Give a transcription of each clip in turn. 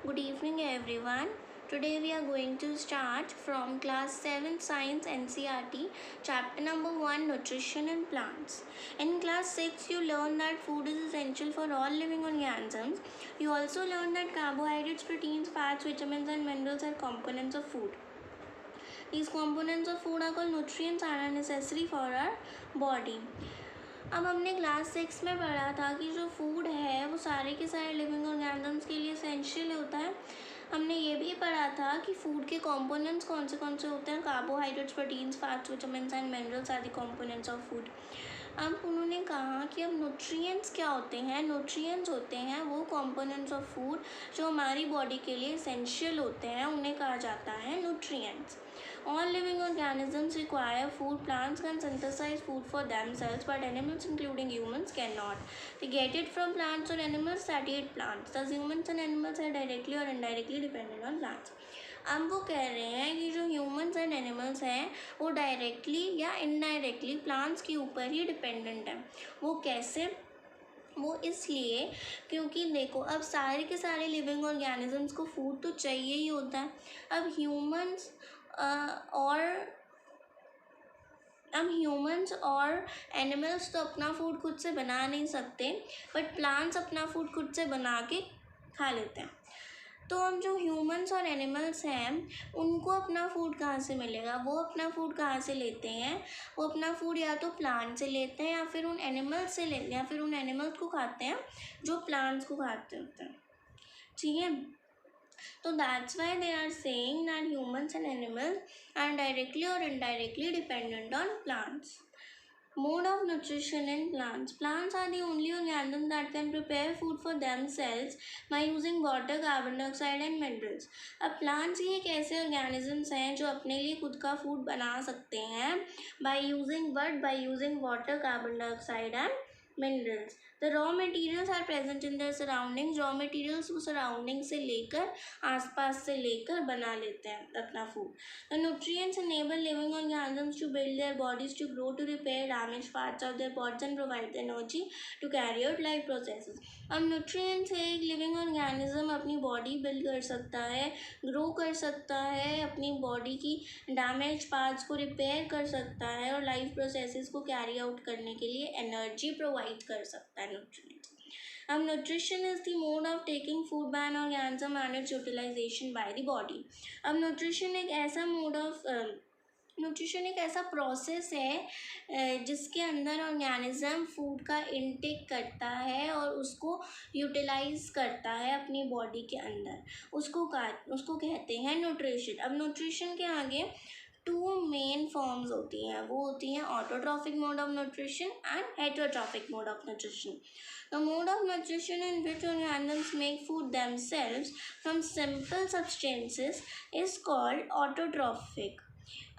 Good evening, everyone. Today we are going to start from class 7 Science NCERT, chapter number 1 Nutrition and Plants. In class 6, you learn that food is essential for all living organisms. You also learn that carbohydrates, proteins, fats, vitamins, and minerals are components of food. These components of food are called nutrients and are necessary for our body. अब हमने class 6 में पढ़ा था कि जो food है वो सारे के सारे लिविंग ऑर्गेनिजम्स के लिए एसेंशियल होता है। हमने ये भी पढ़ा था कि फूड के कंपोनेंट्स कौन से होते हैं। Carbohydrates, proteins, fats, vitamins and minerals are the components of food. अब उन्होंने कहा कि अब न्यूट्रिएंट्स क्या होते हैं। न्यूट्रिएंट्स होते हैं वो कंपोनेंट्स ऑफ फूड जो हमारी बॉडी के लिए एसेंशियल होते हैं, उन्हें कहा जाता है nutrients. All living organisms require food. Plants can synthesize food for themselves, but animals, including humans, cannot. They get it from plants or animals that eat plants. Thus, humans and animals are directly or indirectly dependent on plants. अब वो कह रहे हैं कि जो humans and animals हैं वो directly या इनडायरेक्टली प्लांट्स के ऊपर ही डिपेंडेंट हैं। वो कैसे? वो इसलिए क्योंकि देखो, अब सारे के सारे लिविंग ऑर्गेनिजम्स को फूड तो चाहिए ही होता है। अब ह्यूमंस और एनिमल्स तो अपना फूड खुद से बना नहीं सकते, बट प्लांट्स अपना फूड खुद से बना के खा लेते हैं। तो हम जो ह्यूमंस और एनिमल्स हैं उनको अपना फूड कहाँ से मिलेगा? वो अपना फूड कहाँ से लेते हैं? वो अपना फूड या तो प्लांट से लेते हैं या फिर उन एनिमल्स से लेते हैं, या फिर उन एनिमल्स को खाते हैं जो प्लांट्स को खाते होते हैं। ठीक है, तो that's why they are saying that humans and animals are directly or indirectly dependent on plants. Mode of nutrition in plants. Plants are the only organisms that can prepare food for themselves by using water, carbon dioxide and minerals. अब plants ही एक ऐसे organisms हैं जो अपने लिए खुद का food बना सकते हैं by using what? By using water, carbon dioxide and minerals. The raw materials are present in their surroundings. Raw materials वो surrounding से लेकर, आसपास से लेकर बना लेते हैं अपना food. The nutrients enable living organisms to build their bodies, to grow, to repair damaged parts of their bodies and provide the energy to carry out life processes. अब न्यूट्रिएंट से एक लिविंग ऑर्गेनिज्म अपनी body build कर सकता है, grow कर सकता है, अपनी बॉडी की डैमेज पार्ट्स को रिपेयर कर सकता है और लाइफ प्रोसेसेस को कैरी आउट करने के लिए एनर्जी प्रोवाइड कर सकता है न्यूट्रिएंट। अब nutrition is the mode of taking food by an organism and its utilization by the body. अब न्यूट्रिशन एक ऐसा प्रोसेस है जिसके अंदर ऑर्गेनिज्म फूड का इनटेक करता है और उसको यूटिलाइज करता है अपनी बॉडी के अंदर। उसको कहते हैं न्यूट्रिशन। अब न्यूट्रिशन के आगे 2 मेन फॉर्म्स होती हैं, वो होती हैं autotrophic mode of nutrition and heterotrophic mode of nutrition. The mode of nutrition in which organisms make food themselves from simple substances is called autotrophic.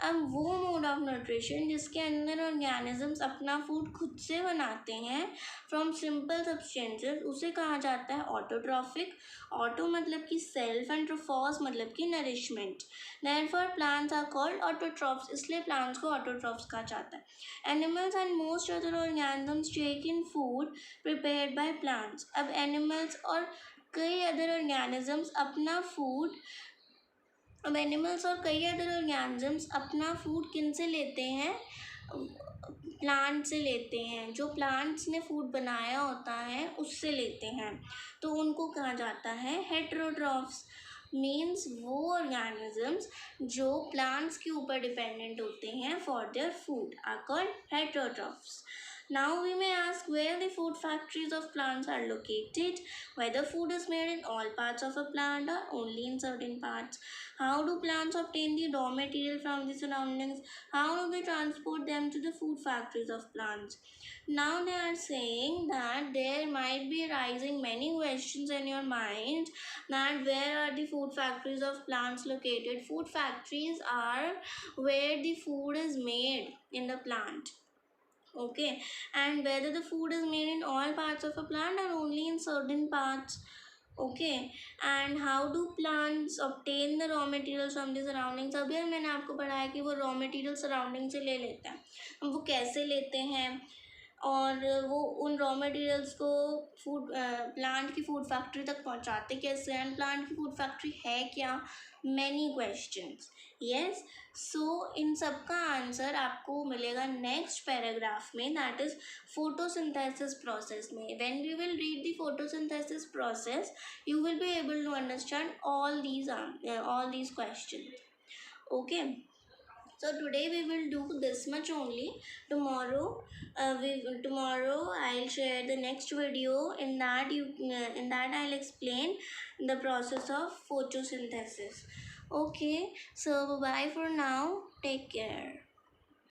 अब वो मोड ऑफ न्यूट्रिशन जिसके अंदर ऑर्गेनिजम्स अपना फूड खुद से बनाते हैं फ्रॉम सिंपल सब्सटेंसेस, उसे कहा जाता है ऑटोट्रॉफिक। ऑटो मतलब कि सेल्फ एंड ट्रोफॉस मतलब कि nourishment. Therefore plants are called autotrophs, इसलिए प्लांट्स को ऑटोट्रॉफ्स कहा जाता है। Animals and most other organisms take in food prepared by plants. अब एनिमल्स और कई अदर ऑर्गेनिजम्स अपना फूड किन से लेते हैं? प्लांट से लेते हैं। जो प्लांट्स ने फूड बनाया होता है उससे लेते हैं, तो उनको कहा जाता है हेटरोट्रॉफ्स। मीन्स वो ऑर्गेनिजम्स जो प्लांट्स के ऊपर डिपेंडेंट होते हैं for their food are called heterotrophs. Now we may ask where the food factories of plants are located, whether food is made in all parts of a plant or only in certain parts. How do plants obtain the raw material from the surroundings? How do they transport them to the food factories of plants? Now they are saying that there might be rising many questions in your mind, that where are the food factories of plants located? Food factories are where the food is made in the plant. Okay, and whether the food is made in all parts of a plant or only in certain parts. Okay, and how do plants obtain the raw materials from the surroundings? अभी मैंने आपको पढ़ाया कि वो raw material surrounding से ले लेते हैं। वो कैसे लेते हैं? और वो उन रॉ मटेरियल्स को फूड प्लांट की फूड फैक्ट्री तक पहुंचाते कैसे हैं, प्लांट की फूड फैक्ट्री है क्या, मैनी क्वेश्चंस। यस, सो इन सब का आंसर आपको मिलेगा नेक्स्ट पैराग्राफ में, दैट इज फोटोसिंथेसिस प्रोसेस में। When we will read the photosynthesis process you will be able to understand all these questions. Okay, so today we will do this much only. Tomorrow I'll share the next video. In that I'll explain the process of photosynthesis. Okay, so bye for now, take care.